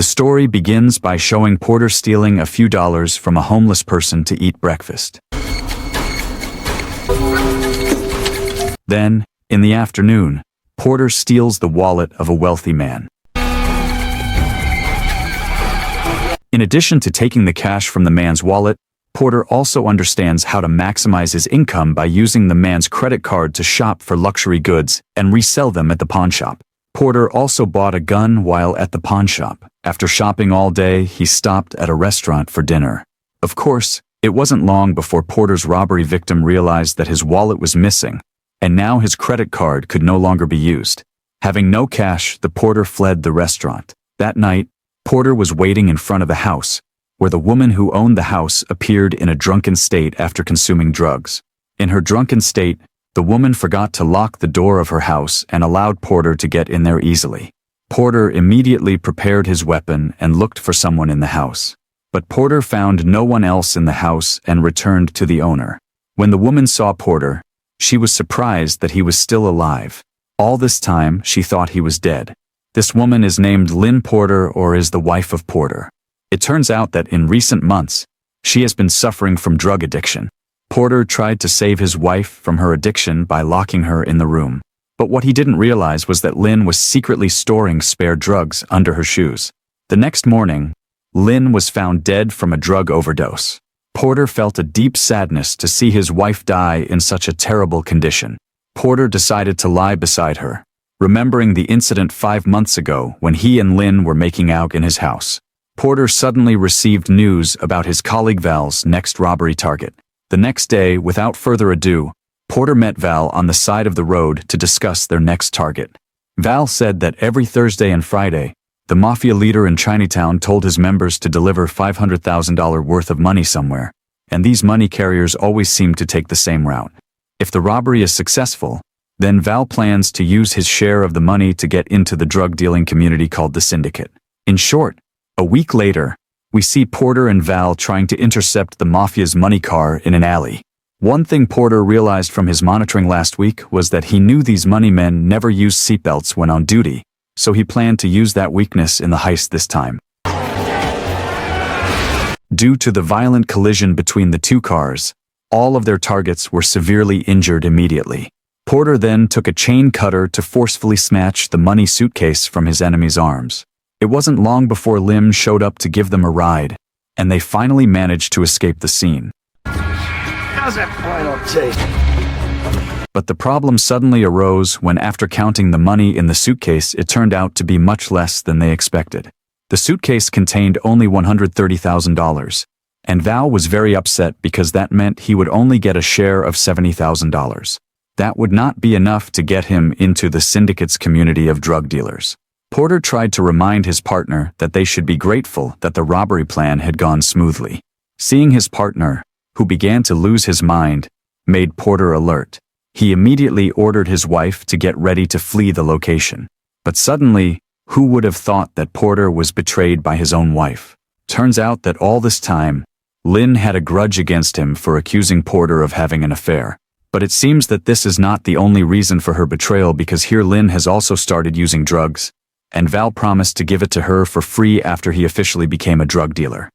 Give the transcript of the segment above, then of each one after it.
The story begins by showing Porter stealing a few dollars from a homeless person to eat breakfast. Then, in the afternoon, Porter steals the wallet of a wealthy man. In addition to taking the cash from the man's wallet, Porter also understands how to maximize his income by using the man's credit card to shop for luxury goods and resell them at the pawn shop. Porter also bought a gun while at the pawn shop. After shopping all day, he stopped at a restaurant for dinner. Of course, it wasn't long before Porter's robbery victim realized that his wallet was missing, and now his credit card could no longer be used. Having no cash, the porter fled the restaurant. That night, Porter was waiting in front of the house, where the woman who owned the house appeared in a drunken state after consuming drugs. In her drunken state, the woman forgot to lock the door of her house and allowed Porter to get in there easily. Porter immediately prepared his weapon and looked for someone in the house. But Porter found no one else in the house and returned to the owner. When the woman saw Porter, she was surprised that he was still alive. All this time, she thought he was dead. This woman is named Lynn Porter or is the wife of Porter. It turns out that in recent months, she has been suffering from drug addiction. Porter tried to save his wife from her addiction by locking her in the room. But what he didn't realize was that Lynn was secretly storing spare drugs under her shoes. The next morning, Lynn was found dead from a drug overdose. Porter felt a deep sadness to see his wife die in such a terrible condition. Porter decided to lie beside her, remembering the incident 5 months ago when he and Lynn were making out in his house. Porter suddenly received news about his colleague Val's next robbery target. The next day, without further ado, Porter met Val on the side of the road to discuss their next target. Val said that every Thursday and Friday, the mafia leader in Chinatown told his members to deliver $500,000 worth of money somewhere, and these money carriers always seem to take the same route. If the robbery is successful, then Val plans to use his share of the money to get into the drug-dealing community called the syndicate. In short, a week later, we see Porter and Val trying to intercept the mafia's money car in an alley. One thing Porter realized from his monitoring last week was that he knew these money men never used seatbelts when on duty, so he planned to use that weakness in the heist this time. Due to the violent collision between the two cars, all of their targets were severely injured immediately. Porter then took a chain cutter to forcefully snatch the money suitcase from his enemy's arms. It wasn't long before Lim showed up to give them a ride, and they finally managed to escape the scene. How's that final taste? But the problem suddenly arose when, after counting the money in the suitcase, it turned out to be much less than they expected. The suitcase contained only $130,000, and Val was very upset because that meant he would only get a share of $70,000. That would not be enough to get him into the syndicate's community of drug dealers. Porter tried to remind his partner that they should be grateful that the robbery plan had gone smoothly. Seeing his partner, who began to lose his mind, made Porter alert. He immediately ordered his wife to get ready to flee the location. But suddenly, who would have thought that Porter was betrayed by his own wife? Turns out that all this time, Lynn had a grudge against him for accusing Porter of having an affair. But it seems that this is not the only reason for her betrayal, because here Lynn has also started using drugs, and Val promised to give it to her for free after he officially became a drug dealer.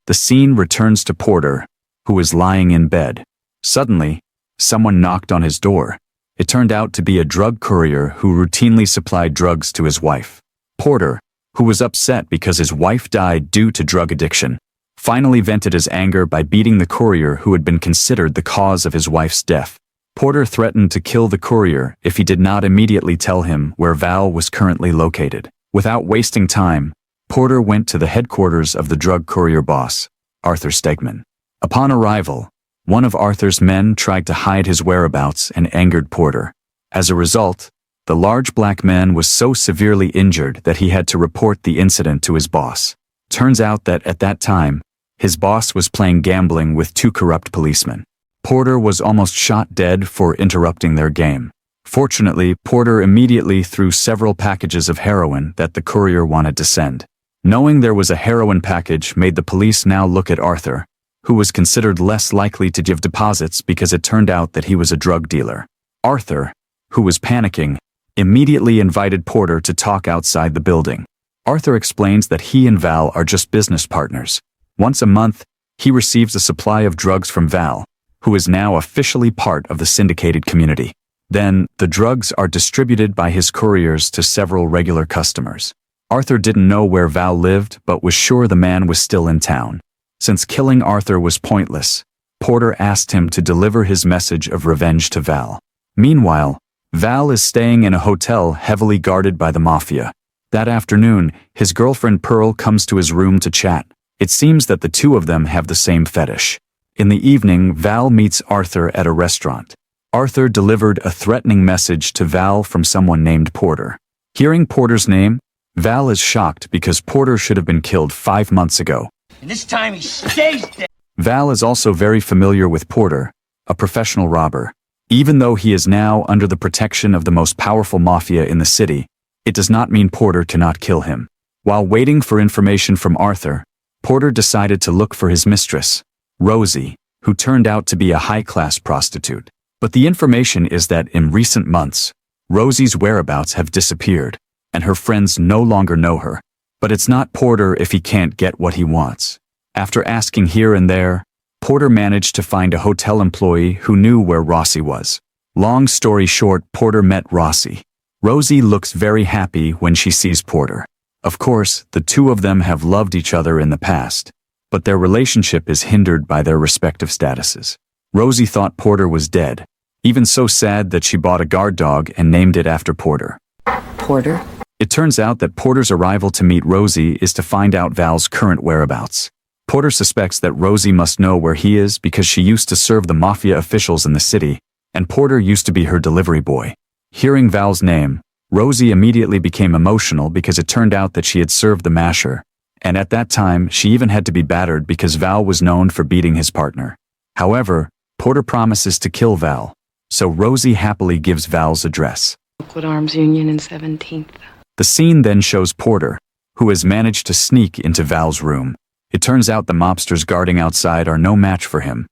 The scene returns to Porter, who is lying in bed. Suddenly, someone knocked on his door. It turned out to be a drug courier who routinely supplied drugs to his wife. Porter, who was upset because his wife died due to drug addiction, finally vented his anger by beating the courier who had been considered the cause of his wife's death. Porter threatened to kill the courier if he did not immediately tell him where Val was currently located. Without wasting time, Porter went to the headquarters of the drug courier boss, Arthur Stegman. Upon arrival, one of Arthur's men tried to hide his whereabouts and angered Porter. As a result, the large black man was so severely injured that he had to report the incident to his boss. Turns out that at that time, his boss was playing gambling with 2 corrupt policemen. Porter was almost shot dead for interrupting their game. Fortunately, Porter immediately threw several packages of heroin that the courier wanted to send. Knowing there was a heroin package made the police now look at Arthur, who was considered less likely to give deposits because it turned out that he was a drug dealer. Arthur, who was panicking, immediately invited Porter to talk outside the building. Arthur explains that he and Val are just business partners. Once a month, he receives a supply of drugs from Val, who is now officially part of the syndicated community. Then, the drugs are distributed by his couriers to several regular customers. Arthur didn't know where Val lived, but was sure the man was still in town. Since killing Arthur was pointless, Porter asked him to deliver his message of revenge to Val. Meanwhile, Val is staying in a hotel heavily guarded by the mafia. That afternoon, his girlfriend Pearl comes to his room to chat. It seems that the two of them have the same fetish. In the evening, Val meets Arthur at a restaurant. Arthur delivered a threatening message to Val from someone named Porter. Hearing Porter's name, Val is shocked because Porter should have been killed 5 months ago. And this time he stays dead. Val is also very familiar with Porter, a professional robber. Even though he is now under the protection of the most powerful mafia in the city, it does not mean Porter cannot kill him. While waiting for information from Arthur, Porter decided to look for his mistress, Rosie, who turned out to be a high-class prostitute. But the information is that in recent months, Rosie's whereabouts have disappeared, and her friends no longer know her. But it's not Porter if he can't get what he wants. After asking here and there, Porter managed to find a hotel employee who knew where Rosie was. Long story short, Porter met Rosie. Rosie looks very happy when she sees Porter. Of course, the two of them have loved each other in the past, but their relationship is hindered by their respective statuses. Rosie thought Porter was dead, even so sad that she bought a guard dog and named it after Porter. Porter? It turns out that Porter's arrival to meet Rosie is to find out Val's current whereabouts. Porter suspects that Rosie must know where he is because she used to serve the mafia officials in the city, and Porter used to be her delivery boy. Hearing Val's name, Rosie immediately became emotional because it turned out that she had served the masher, and at that time she even had to be battered because Val was known for beating his partner. However, Porter promises to kill Val, so Rosie happily gives Val's address. Liquid Arms Union in 17th. The scene then shows Porter, who has managed to sneak into Val's room. It turns out the mobsters guarding outside are no match for him.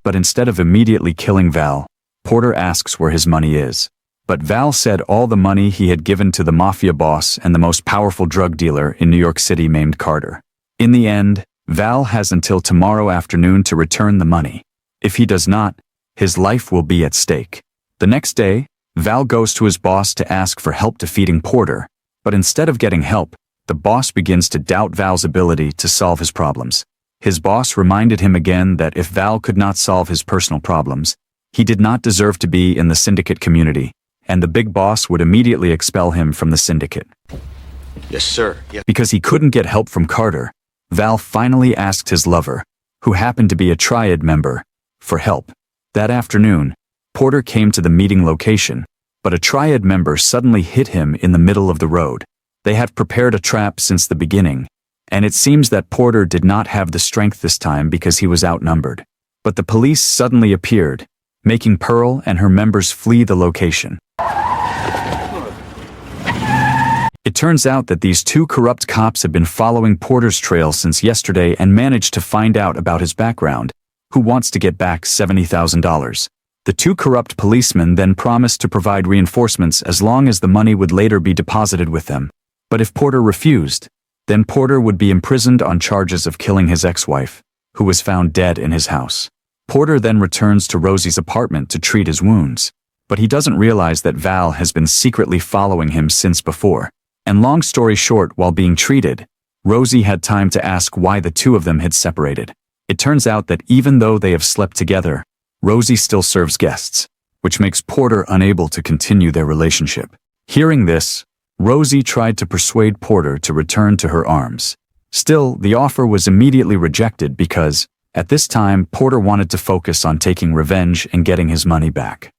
But instead of immediately killing Val, Porter asks where his money is. But Val said all the money he had given to the mafia boss and the most powerful drug dealer in New York City named Carter. In the end, Val has until tomorrow afternoon to return the money. If he does not, his life will be at stake. The next day, Val goes to his boss to ask for help defeating Porter, but instead of getting help, the boss begins to doubt Val's ability to solve his problems. His boss reminded him again that if Val could not solve his personal problems, he did not deserve to be in the syndicate community, and the big boss would immediately expel him from the syndicate. Yes, sir. Yes. Because he couldn't get help from Carter, Val finally asked his lover, who happened to be a triad member, for help. That afternoon, Porter came to the meeting location, but a triad member suddenly hit him in the middle of the road. They had prepared a trap since the beginning, and it seems that Porter did not have the strength this time because he was outnumbered. But the police suddenly appeared, making Pearl and her members flee the location. It turns out that these two corrupt cops had been following Porter's trail since yesterday and managed to find out about his background, who wants to get back $70,000. The two corrupt policemen then promised to provide reinforcements as long as the money would later be deposited with them. But if Porter refused, then Porter would be imprisoned on charges of killing his ex-wife, who was found dead in his house. Porter then returns to Rosie's apartment to treat his wounds, but he doesn't realize that Val has been secretly following him since before. And long story short, while being treated, Rosie had time to ask why the two of them had separated. It turns out that even though they have slept together, Rosie still serves guests, which makes Porter unable to continue their relationship. Hearing this, Rosie tried to persuade Porter to return to her arms. Still, the offer was immediately rejected because, at this time, Porter wanted to focus on taking revenge and getting his money back.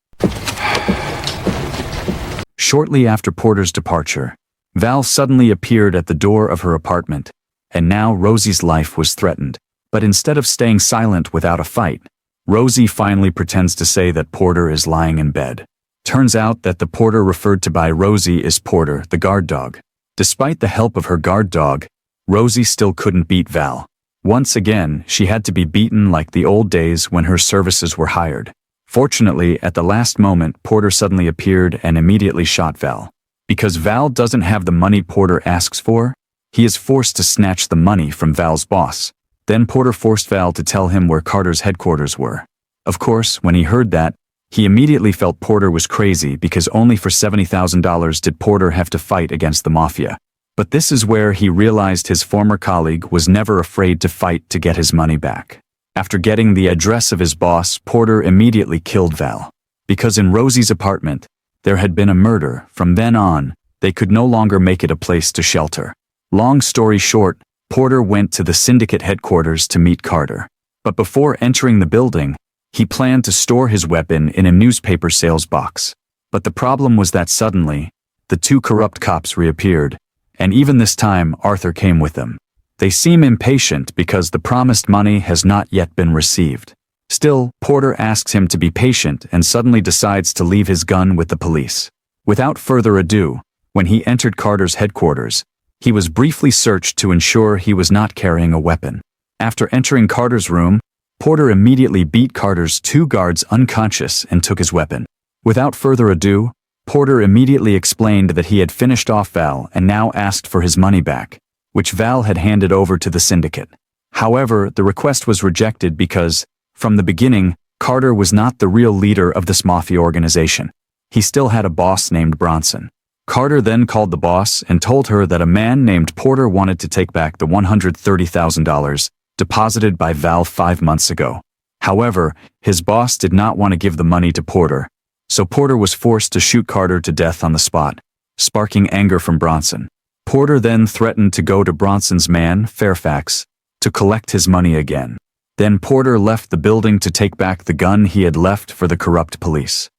Shortly after Porter's departure, Val suddenly appeared at the door of her apartment, and now Rosie's life was threatened. But instead of staying silent without a fight, Rosie finally pretends to say that Porter is lying in bed. Turns out that the Porter referred to by Rosie is Porter, the guard dog. Despite the help of her guard dog, Rosie still couldn't beat Val. Once again, she had to be beaten like the old days when her services were hired. Fortunately, at the last moment, Porter suddenly appeared and immediately shot Val. Because Val doesn't have the money Porter asks for, he is forced to snatch the money from Val's boss. Then Porter forced Val to tell him where Carter's headquarters were. Of course, when he heard that, he immediately felt Porter was crazy because only for $70,000 did Porter have to fight against the mafia. But this is where he realized his former colleague was never afraid to fight to get his money back. After getting the address of his boss, Porter immediately killed Val. Because in Rosie's apartment, there had been a murder. From then on, they could no longer make it a place to shelter. Long story short, Porter went to the syndicate headquarters to meet Carter. But before entering the building, he planned to store his weapon in a newspaper sales box. But the problem was that suddenly, the two corrupt cops reappeared, and even this time Arthur came with them. They seem impatient because the promised money has not yet been received. Still, Porter asks him to be patient and suddenly decides to leave his gun with the police. Without further ado, when he entered Carter's headquarters, he was briefly searched to ensure he was not carrying a weapon. After entering Carter's room, Porter immediately beat Carter's two guards unconscious and took his weapon. Without further ado, Porter immediately explained that he had finished off Val and now asked for his money back, which Val had handed over to the syndicate. However, the request was rejected because, from the beginning, Carter was not the real leader of this mafia organization. He still had a boss named Bronson. Carter then called the boss and told her that a man named Porter wanted to take back the $130,000 deposited by Val 5 months ago. However, his boss did not want to give the money to Porter, so Porter was forced to shoot Carter to death on the spot, sparking anger from Bronson. Porter then threatened to go to Bronson's man, Fairfax, to collect his money again. Then Porter left the building to take back the gun he had left for the corrupt police.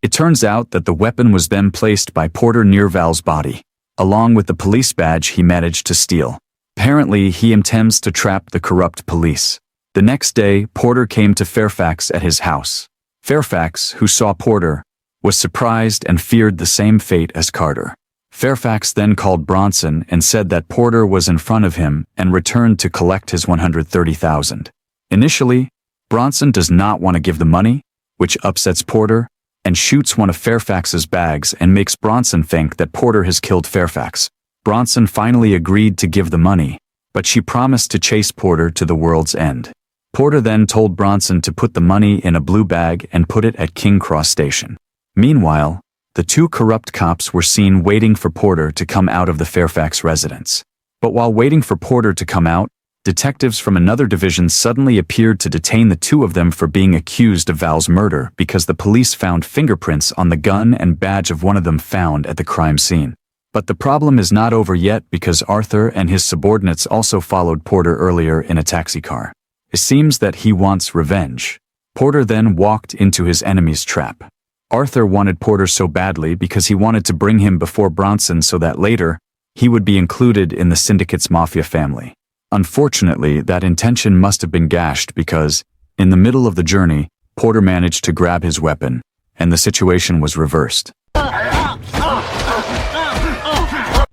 It turns out that the weapon was then placed by Porter near Val's body, along with the police badge he managed to steal. Apparently, he intends to trap the corrupt police. The next day, Porter came to Fairfax at his house. Fairfax, who saw Porter, was surprised and feared the same fate as Carter. Fairfax then called Bronson and said that Porter was in front of him and returned to collect his $130,000. Initially, Bronson does not want to give the money, which upsets Porter, and shoots one of Fairfax's bags and makes Bronson think that Porter has killed Fairfax. Bronson finally agreed to give the money, but she promised to chase Porter to the world's end. Porter then told Bronson to put the money in a blue bag and put it at King Cross Station. Meanwhile, the two corrupt cops were seen waiting for Porter to come out of the Fairfax residence. But while waiting for Porter to come out, detectives from another division suddenly appeared to detain the two of them for being accused of Val's murder because the police found fingerprints on the gun and badge of one of them found at the crime scene. But the problem is not over yet because Arthur and his subordinates also followed Porter earlier in a taxi car. It seems that he wants revenge. Porter then walked into his enemy's trap. Arthur wanted Porter so badly because he wanted to bring him before Bronson so that later, he would be included in the syndicate's mafia family. Unfortunately, that intention must have been gashed because, in the middle of the journey, Porter managed to grab his weapon, and the situation was reversed.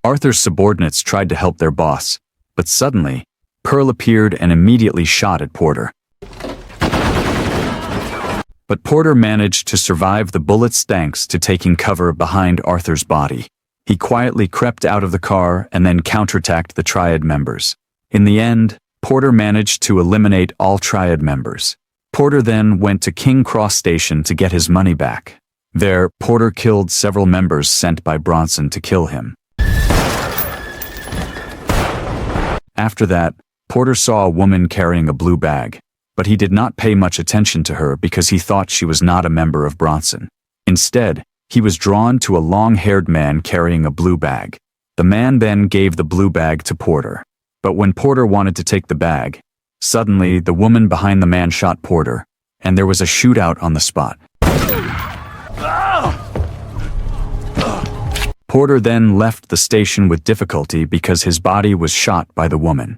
Arthur's subordinates tried to help their boss, but suddenly, Pearl appeared and immediately shot at Porter. But Porter managed to survive the bullets thanks to taking cover behind Arthur's body. He quietly crept out of the car and then counterattacked the Triad members. In the end, Porter managed to eliminate all Triad members. Porter then went to King Cross Station to get his money back. There, Porter killed several members sent by Bronson to kill him. After that, Porter saw a woman carrying a blue bag, but he did not pay much attention to her because he thought she was not a member of Bronson. Instead, he was drawn to a long-haired man carrying a blue bag. The man then gave the blue bag to Porter. But when Porter wanted to take the bag, suddenly the woman behind the man shot Porter, and there was a shootout on the spot. Porter then left the station with difficulty because his body was shot by the woman.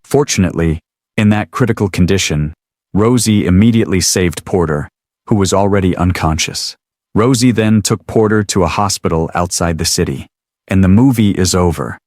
Fortunately, in that critical condition, Rosie immediately saved Porter, who was already unconscious. Rosie then took Porter to a hospital outside the city. And the movie is over.